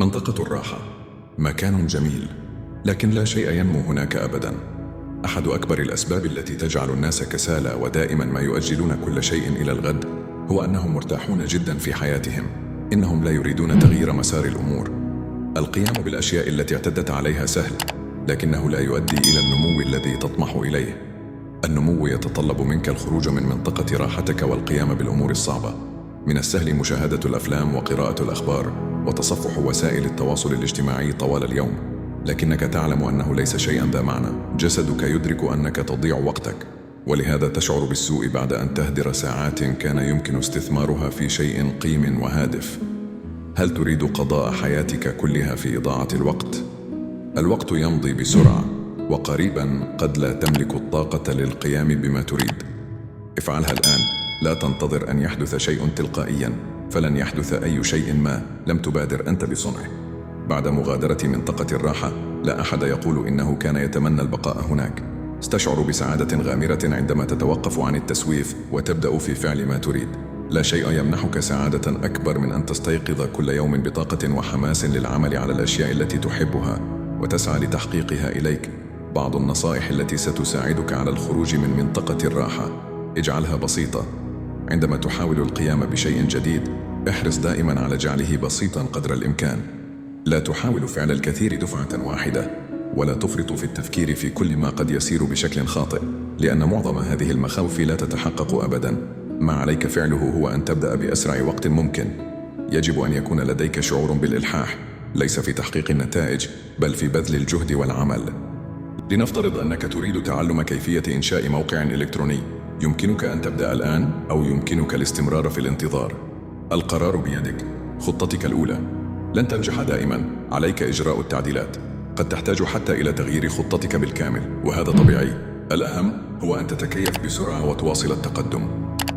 منطقة الراحة مكان جميل، لكن لا شيء ينمو هناك أبداً. أحد أكبر الأسباب التي تجعل الناس كسالى ودائماً ما يؤجلون كل شيء إلى الغد هو أنهم مرتاحون جداً في حياتهم. إنهم لا يريدون تغيير مسار الأمور. القيام بالأشياء التي اعتدت عليها سهل، لكنه لا يؤدي إلى النمو الذي تطمح إليه. النمو يتطلب منك الخروج من منطقة راحتك والقيام بالأمور الصعبة. من السهل مشاهدة الأفلام وقراءة الأخبار وتصفح وسائل التواصل الاجتماعي طوال اليوم، لكنك تعلم أنه ليس شيئاً ذا معنى. جسدك يدرك أنك تضيع وقتك، ولهذا تشعر بالسوء بعد أن تهدر ساعات كان يمكن استثمارها في شيء قيم وهادف. هل تريد قضاء حياتك كلها في إضاعة الوقت؟ الوقت يمضي بسرعة، وقريباً قد لا تملك الطاقة للقيام بما تريد. افعلها الآن، لا تنتظر أن يحدث شيء تلقائياً، فلن يحدث أي شيء ما لم تبادر أنت بصنعه. بعد مغادرة منطقة الراحة، لا أحد يقول إنه كان يتمنى البقاء هناك. استشعر بسعادة غامرة عندما تتوقف عن التسويف وتبدأ في فعل ما تريد. لا شيء يمنحك سعادة أكبر من أن تستيقظ كل يوم بطاقة وحماس للعمل على الأشياء التي تحبها وتسعى لتحقيقها إليك. بعض النصائح التي ستساعدك على الخروج من منطقة الراحة: اجعلها بسيطة. عندما تحاول القيام بشيء جديد، احرص دائما على جعله بسيطا قدر الإمكان. لا تحاول فعل الكثير دفعة واحدة، ولا تفرط في التفكير في كل ما قد يسير بشكل خاطئ، لأن معظم هذه المخاوف لا تتحقق أبدا. ما عليك فعله هو أن تبدأ بأسرع وقت ممكن. يجب أن يكون لديك شعور بالإلحاح، ليس في تحقيق النتائج بل في بذل الجهد والعمل. لنفترض أنك تريد تعلم كيفية إنشاء موقع إلكتروني. يمكنك أن تبدأ الآن، أو يمكنك الاستمرار في الانتظار. القرار بيدك. خطتك الأولى. لن تنجح دائما، عليك إجراء التعديلات. قد تحتاج حتى إلى تغيير خطتك بالكامل، وهذا طبيعي. الأهم هو أن تتكيف بسرعة وتواصل التقدم.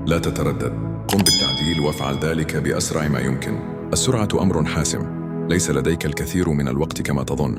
لا تتردد، قم بالتعديل وافعل ذلك بأسرع ما يمكن. السرعة أمر حاسم، ليس لديك الكثير من الوقت كما تظن.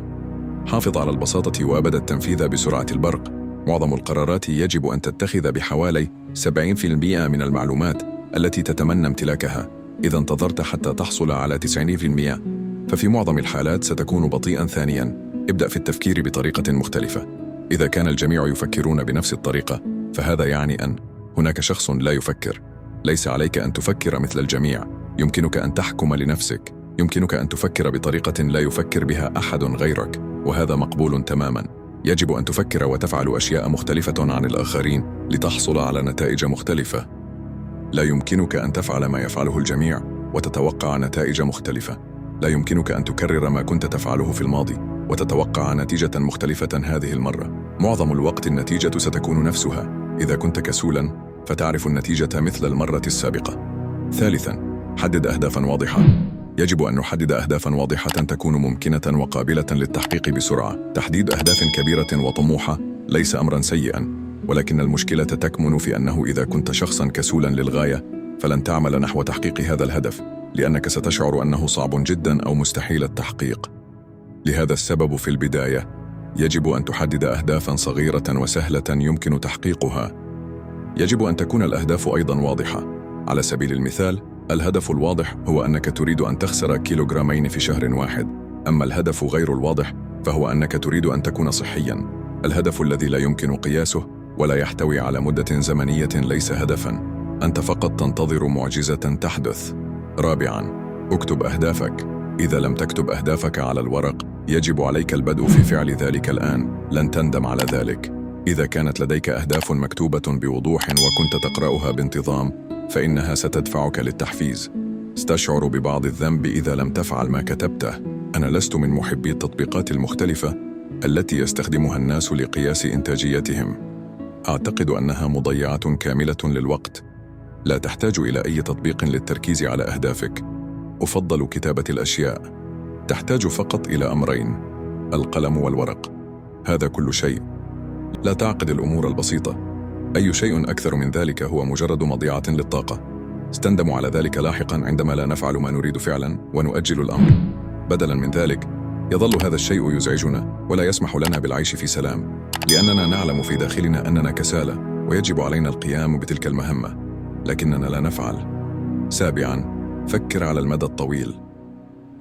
حافظ على البساطة وأبدأ التنفيذ بسرعة البرق. معظم القرارات يجب أن تتخذ بحوالي 70% من المعلومات التي تتمنى امتلاكها. إذا انتظرت حتى تحصل على 90%، ففي معظم الحالات ستكون بطيئاً. ثانياً، ابدأ في التفكير بطريقة مختلفة. إذا كان الجميع يفكرون بنفس الطريقة، فهذا يعني أن هناك شخص لا يفكر. ليس عليك أن تفكر مثل الجميع. يمكنك أن تحكم لنفسك. يمكنك أن تفكر بطريقة لا يفكر بها أحد غيرك، وهذا مقبول تماماً. يجب أن تفكر وتفعل أشياء مختلفة عن الآخرين لتحصل على نتائج مختلفة. لا يمكنك أن تفعل ما يفعله الجميع وتتوقع نتائج مختلفة. لا يمكنك أن تكرر ما كنت تفعله في الماضي وتتوقع نتيجة مختلفة هذه المرة. معظم الوقت النتيجة ستكون نفسها. إذا كنت كسولاً، فتعرف النتيجة مثل المرة السابقة. ثالثاً، حدد أهدافاً واضحة. يجب أن نحدد أهدافاً واضحة تكون ممكنة وقابلة للتحقيق بسرعة. تحديد أهداف كبيرة وطموحة ليس أمراً سيئاً، ولكن المشكلة تكمن في أنه إذا كنت شخصاً كسولاً للغاية، فلن تعمل نحو تحقيق هذا الهدف، لأنك ستشعر أنه صعب جداً أو مستحيل التحقيق. لهذا السبب في البداية يجب أن تحدد أهدافاً صغيرة وسهلة يمكن تحقيقها. يجب أن تكون الأهداف أيضاً واضحة. على سبيل المثال، الهدف الواضح هو أنك تريد أن تخسر 2 كيلوغرامين في شهر واحد. أما الهدف غير الواضح فهو أنك تريد أن تكون صحياً. الهدف الذي لا يمكن قياسه ولا يحتوي على مدة زمنية ليس هدفاً. أنت فقط تنتظر معجزة تحدث. رابعاً، اكتب أهدافك. إذا لم تكتب أهدافك على الورق، يجب عليك البدء في فعل ذلك الآن. لن تندم على ذلك. إذا كانت لديك أهداف مكتوبة بوضوح وكنت تقرأها بانتظام، فإنها ستدفعك للتحفيز. استشعر ببعض الذنب إذا لم تفعل ما كتبته. أنا لست من محبي التطبيقات المختلفة التي يستخدمها الناس لقياس إنتاجيتهم. أعتقد أنها مضيعة كاملة للوقت. لا تحتاج إلى أي تطبيق للتركيز على أهدافك. أفضل كتابة الأشياء. تحتاج فقط إلى أمرين: القلم والورق. هذا كل شيء. لا تعقد الأمور البسيطة. أي شيء أكثر من ذلك هو مجرد مضيعة للطاقة. استندم على ذلك لاحقاً عندما لا نفعل ما نريد فعلاً ونؤجل الأمر. بدلاً من ذلك، يظل هذا الشيء يزعجنا ولا يسمح لنا بالعيش في سلام، لأننا نعلم في داخلنا أننا كسالى ويجب علينا القيام بتلك المهمة، لكننا لا نفعل. سابعاً، فكر على المدى الطويل.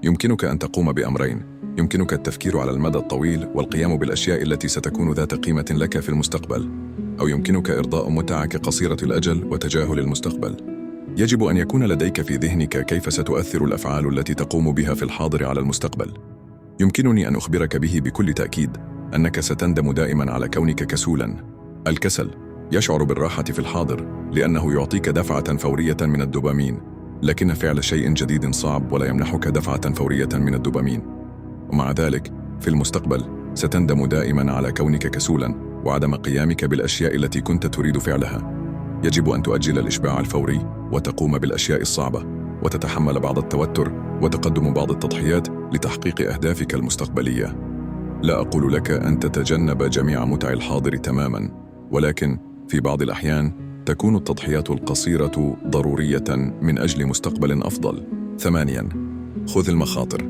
يمكنك أن تقوم بأمرين: يمكنك التفكير على المدى الطويل والقيام بالأشياء التي ستكون ذات قيمة لك في المستقبل، أو يمكنك إرضاء متعك قصيرة الأجل وتجاهل المستقبل. يجب أن يكون لديك في ذهنك كيف ستؤثر الأفعال التي تقوم بها في الحاضر على المستقبل. يمكنني أن أخبرك به بكل تأكيد أنك ستندم دائماً على كونك كسولاً. الكسل يشعر بالراحة في الحاضر لأنه يعطيك دفعة فورية من الدوبامين، لكن فعل شيء جديد صعب ولا يمنحك دفعة فورية من الدوبامين. ومع ذلك في المستقبل ستندم دائماً على كونك كسولاً وعدم قيامك بالأشياء التي كنت تريد فعلها. يجب أن تؤجل الإشباع الفوري وتقوم بالأشياء الصعبة وتتحمل بعض التوتر وتقدم بعض التضحيات لتحقيق أهدافك المستقبلية. لا أقول لك أن تتجنب جميع متع الحاضر تماماً، ولكن في بعض الأحيان تكون التضحيات القصيرة ضرورية من أجل مستقبل أفضل. 8. خذ المخاطر.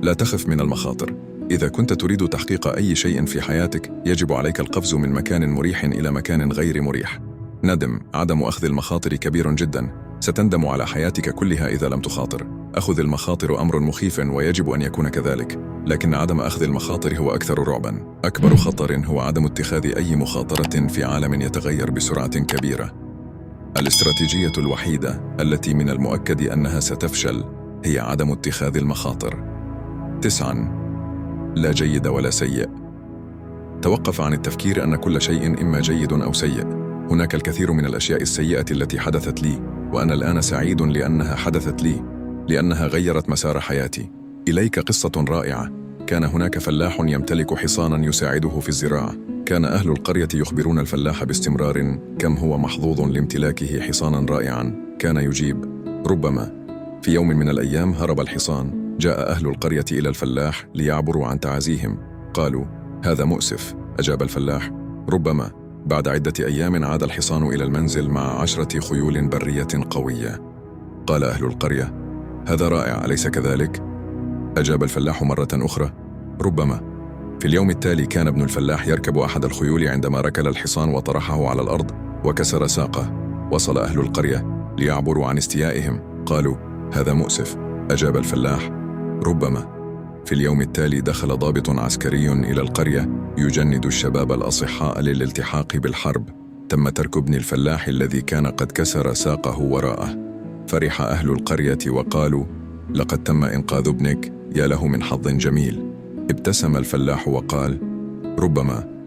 لا تخف من المخاطر. إذا كنت تريد تحقيق أي شيء في حياتك يجب عليك القفز من مكان مريح إلى مكان غير مريح. عدم أخذ المخاطر كبير جدا. ستندم على حياتك كلها إذا لم تخاطر. أخذ المخاطر أمر مخيف ويجب أن يكون كذلك، لكن عدم أخذ المخاطر هو أكثر رعبا. أكبر خطر هو عدم اتخاذ أي مخاطرة في عالم يتغير بسرعة كبيرة. الاستراتيجية الوحيدة التي من المؤكد أنها ستفشل هي عدم اتخاذ المخاطر. 9. لا جيد ولا سيء. توقف عن التفكير أن كل شيء إما جيد أو سيء. هناك الكثير من الأشياء السيئة التي حدثت لي، وأنا الآن سعيد لأنها حدثت لي، لأنها غيرت مسار حياتي. إليك قصة رائعة. كان هناك فلاح يمتلك حصانا يساعده في الزراعة. كان أهل القرية يخبرون الفلاح باستمرار كم هو محظوظ لامتلاكه حصانا رائعا. كان يجيب: ربما. في يوم من الأيام هرب الحصان. جاء أهل القرية إلى الفلاح ليعبروا عن تعازيهم. قالوا: هذا مؤسف. أجاب الفلاح: ربما. بعد عدة أيام عاد الحصان إلى المنزل مع 10 خيول برية قوية. قال أهل القرية: هذا رائع، أليس كذلك؟ أجاب الفلاح مرة أخرى: ربما. في اليوم التالي كان ابن الفلاح يركب أحد الخيول عندما ركل الحصان وطرحه على الأرض وكسر ساقه. وصل أهل القرية ليعبروا عن استيائهم. قالوا: هذا مؤسف. أجاب الفلاح: ربما. في اليوم التالي دخل ضابط عسكري إلى القرية يجند الشباب الأصحاء للالتحاق بالحرب. تم ترك ابن الفلاح الذي كان قد كسر ساقه وراءه. فرح أهل القرية وقالوا: لقد تم إنقاذ ابنك، يا له من حظ جميل. ابتسم الفلاح وقال: ربما.